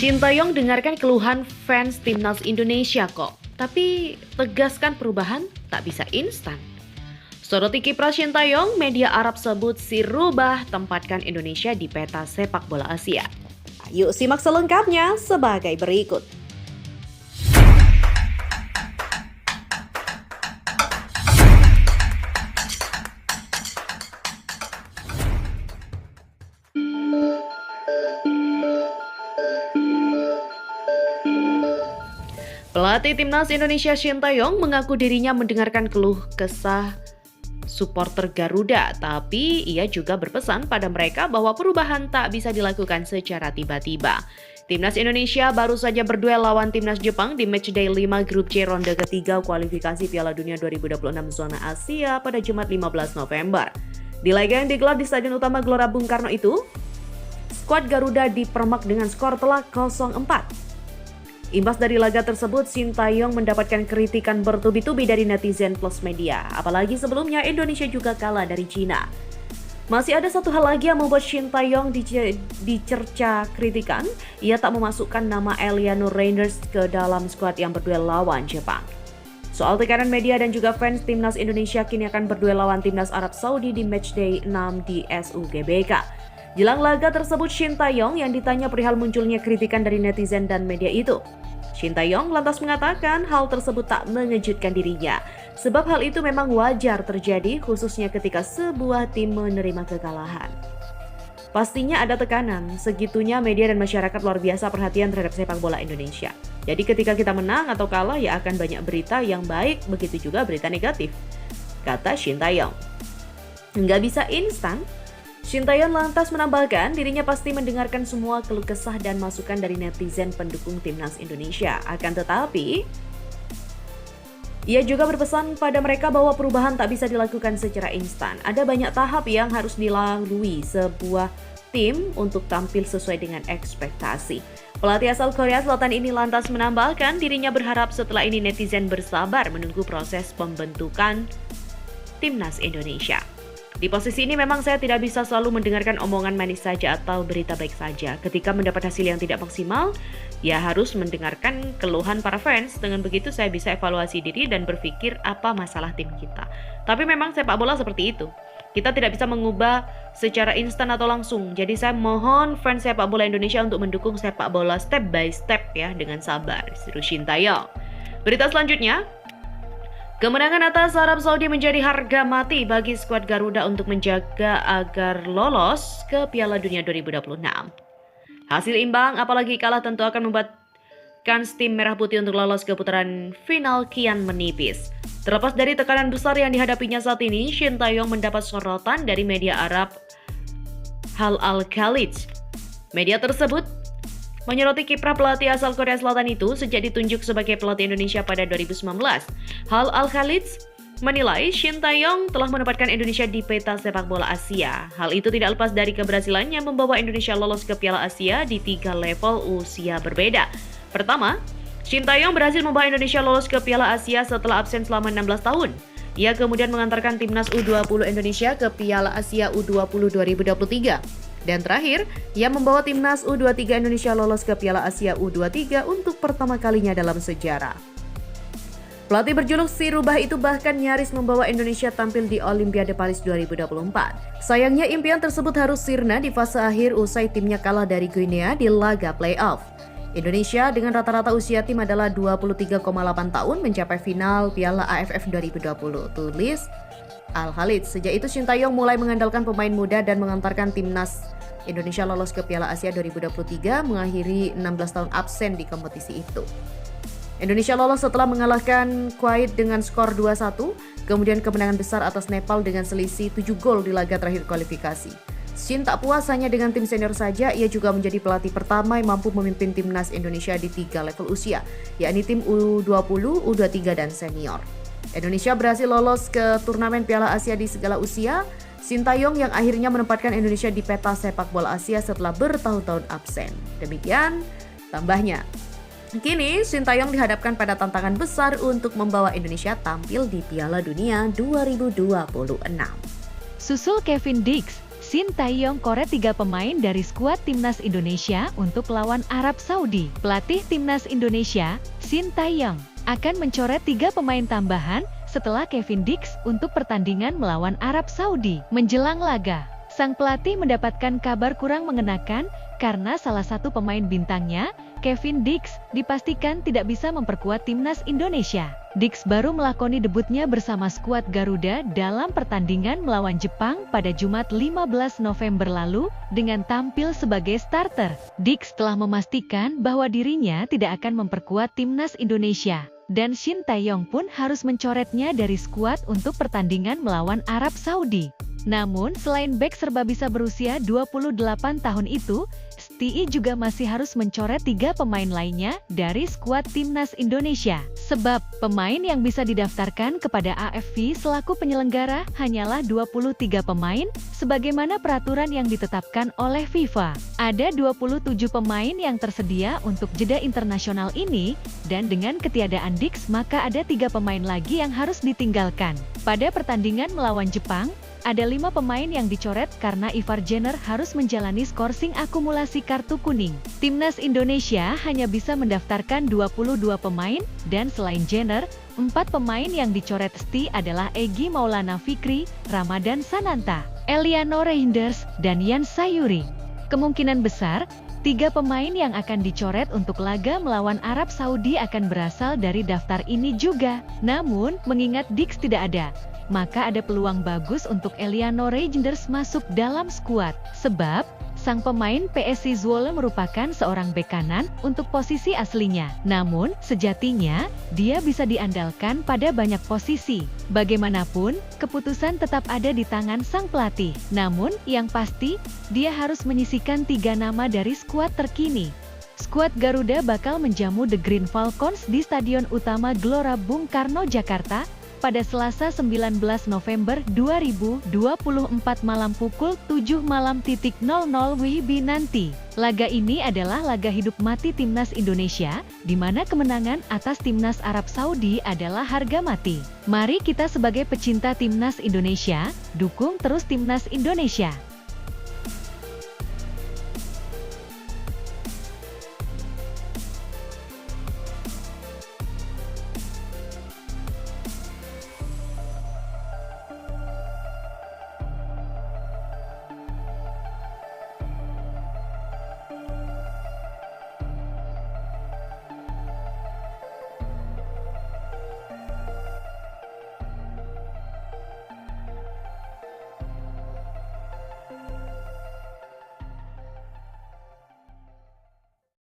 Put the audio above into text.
Sintayong dengarkan keluhan fans timnas Indonesia kok, tapi tegaskan perubahan tak bisa instan. Soroti kiprah Sintayong, media Arab sebut si rubah tempatkan Indonesia di peta sepak bola Asia. Yuk simak selengkapnya sebagai berikut. Pelatih timnas Indonesia Sintayong mengaku dirinya mendengarkan keluh kesah supporter Garuda, tapi ia juga berpesan pada mereka bahwa perubahan tak bisa dilakukan secara tiba-tiba. Timnas Indonesia baru saja berduel lawan timnas Jepang di matchday 5 grup C ronde ketiga kualifikasi Piala Dunia 2026 zona Asia pada Jumat 15 November. Di laga yang digelar di Stadion Utama Gelora Bung Karno itu, skuad Garuda dipermak dengan skor telak 0-4. Imbas dari laga tersebut, Sintayong mendapatkan kritikan bertubi-tubi dari netizen plus media. Apalagi sebelumnya Indonesia juga kalah dari Cina. Masih ada satu hal lagi yang membuat Sintayong dicerca kritikan. Ia tak memasukkan nama Eliano Reinders ke dalam skuad yang berduel lawan Jepang. Soal tekanan media dan juga fans timnas Indonesia kini akan berduel lawan timnas Arab Saudi di matchday 6 di SUGBK. Jelang laga tersebut, Sintayong yang ditanya perihal munculnya kritikan dari netizen dan media itu. Sintayong lantas mengatakan hal tersebut tak mengejutkan dirinya, sebab hal itu memang wajar terjadi khususnya ketika sebuah tim menerima kekalahan. Pastinya ada tekanan, segitunya media dan masyarakat luar biasa perhatian terhadap sepak bola Indonesia. Jadi ketika kita menang atau kalah ya akan banyak berita yang baik, begitu juga berita negatif, kata Sintayong. Nggak bisa instan. Sintayong lantas menambahkan dirinya pasti mendengarkan semua keluh kesah dan masukan dari netizen pendukung timnas Indonesia. Akan tetapi, ia juga berpesan pada mereka bahwa perubahan tak bisa dilakukan secara instan. Ada banyak tahap yang harus dilalui sebuah tim untuk tampil sesuai dengan ekspektasi. Pelatih asal Korea Selatan ini lantas menambahkan dirinya berharap setelah ini netizen bersabar menunggu proses pembentukan timnas Indonesia. Di posisi ini memang saya tidak bisa selalu mendengarkan omongan manis saja atau berita baik saja. Ketika mendapat hasil yang tidak maksimal, ya harus mendengarkan keluhan para fans. Dengan begitu saya bisa evaluasi diri dan berpikir apa masalah tim kita. Tapi memang sepak bola seperti itu. Kita tidak bisa mengubah secara instan atau langsung. Jadi saya mohon fans sepak bola Indonesia untuk mendukung sepak bola step by step ya, dengan sabar. Seru Sintayong. Berita selanjutnya. Kemenangan atas Arab Saudi menjadi harga mati bagi skuad Garuda untuk menjaga agar lolos ke Piala Dunia 2026. Hasil imbang apalagi kalah tentu akan membuatkan tim merah putih untuk lolos ke putaran final kian menipis. Terlepas dari tekanan besar yang dihadapinya saat ini, Sintayong mendapat sorotan dari media Arab Hal Al-Khalij. Media tersebut menyoroti kiprah pelatih asal Korea Selatan itu sejak ditunjuk sebagai pelatih Indonesia pada 2019. Hal Al-Khalij menilai Sintayong telah menempatkan Indonesia di peta sepak bola Asia. Hal itu tidak lepas dari keberhasilannya membawa Indonesia lolos ke Piala Asia di 3 level usia berbeda. Pertama, Sintayong berhasil membawa Indonesia lolos ke Piala Asia setelah absen selama 16 tahun. Ia kemudian mengantarkan timnas U20 Indonesia ke Piala Asia U20 2023. Dan terakhir, ia membawa timnas U23 Indonesia lolos ke Piala Asia U23 untuk pertama kalinya dalam sejarah. Pelatih berjuluk si rubah itu bahkan nyaris membawa Indonesia tampil di Olimpiade Paris 2024. Sayangnya impian tersebut harus sirna di fase akhir usai timnya kalah dari Guinea di laga playoff. Indonesia dengan rata-rata usia tim adalah 23,8 tahun mencapai final Piala AFF 2020, tulis Al-Khalij. Sejak itu Sintayong mulai mengandalkan pemain muda dan mengantarkan timnas Indonesia lolos ke Piala Asia 2023, mengakhiri 16 tahun absen di kompetisi itu. Indonesia lolos setelah mengalahkan Kuwait dengan skor 2-1, kemudian kemenangan besar atas Nepal dengan selisih 7 gol di laga terakhir kualifikasi. Shin tak puas hanya dengan tim senior saja, ia juga menjadi pelatih pertama yang mampu memimpin timnas Indonesia di 3 level usia, yakni tim U20, U23, dan senior. Indonesia berhasil lolos ke turnamen Piala Asia di segala usia. Sintayong yang akhirnya menempatkan Indonesia di peta sepak bola Asia setelah bertahun-tahun absen. Demikian tambahnya. Kini Sintayong dihadapkan pada tantangan besar untuk membawa Indonesia tampil di Piala Dunia 2026. Susul Kevin Diggs, Sintayong koret 3 pemain dari skuad Timnas Indonesia untuk lawan Arab Saudi. Pelatih Timnas Indonesia, Sintayong, akan mencoret 3 pemain tambahan setelah Kevin Dix untuk pertandingan melawan Arab Saudi. Menjelang laga, sang pelatih mendapatkan kabar kurang mengenakan karena salah satu pemain bintangnya, Kevin Dix, dipastikan tidak bisa memperkuat Timnas Indonesia. Dix baru melakoni debutnya bersama skuad Garuda dalam pertandingan melawan Jepang pada Jumat 15 November lalu dengan tampil sebagai starter. Dix telah memastikan bahwa dirinya tidak akan memperkuat Timnas Indonesia, dan Sintayong pun harus mencoretnya dari skuad untuk pertandingan melawan Arab Saudi. Namun, selain bek serba bisa berusia 28 tahun itu, STI juga masih harus mencoret 3 pemain lainnya dari skuad Timnas Indonesia. Sebab, pemain yang bisa didaftarkan kepada AFF selaku penyelenggara hanyalah 23 pemain, sebagaimana peraturan yang ditetapkan oleh FIFA. Ada 27 pemain yang tersedia untuk jeda internasional ini, dan dengan ketiadaan Dix maka ada 3 pemain lagi yang harus ditinggalkan. Pada pertandingan melawan Jepang, ada 5 pemain yang dicoret karena Ivar Jenner harus menjalani skorsing akumulasi kartu kuning. Timnas Indonesia hanya bisa mendaftarkan 22 pemain, dan selain Jenner, 4 pemain yang dicoret STI adalah Egy Maulana Fikri, Ramadan Sananta, Eliano Reinders, dan Yan Sayuri. Kemungkinan besar, 3 pemain yang akan dicoret untuk laga melawan Arab Saudi akan berasal dari daftar ini juga. Namun, mengingat Dix tidak ada, maka ada peluang bagus untuk Eliano Reinders masuk dalam skuad. Sebab, sang pemain PSI Zwolle merupakan seorang bek kanan untuk posisi aslinya. Namun, sejatinya, dia bisa diandalkan pada banyak posisi. Bagaimanapun, keputusan tetap ada di tangan sang pelatih. Namun, yang pasti, dia harus menyisihkan 3 nama dari skuad terkini. Skuad Garuda bakal menjamu The Green Falcons di Stadion Utama Gelora Bung Karno, Jakarta, pada Selasa 19 November 2024 malam pukul 7 malam WIB nanti. Laga ini adalah laga hidup mati Timnas Indonesia, di mana kemenangan atas Timnas Arab Saudi adalah harga mati. Mari kita sebagai pecinta Timnas Indonesia, dukung terus Timnas Indonesia.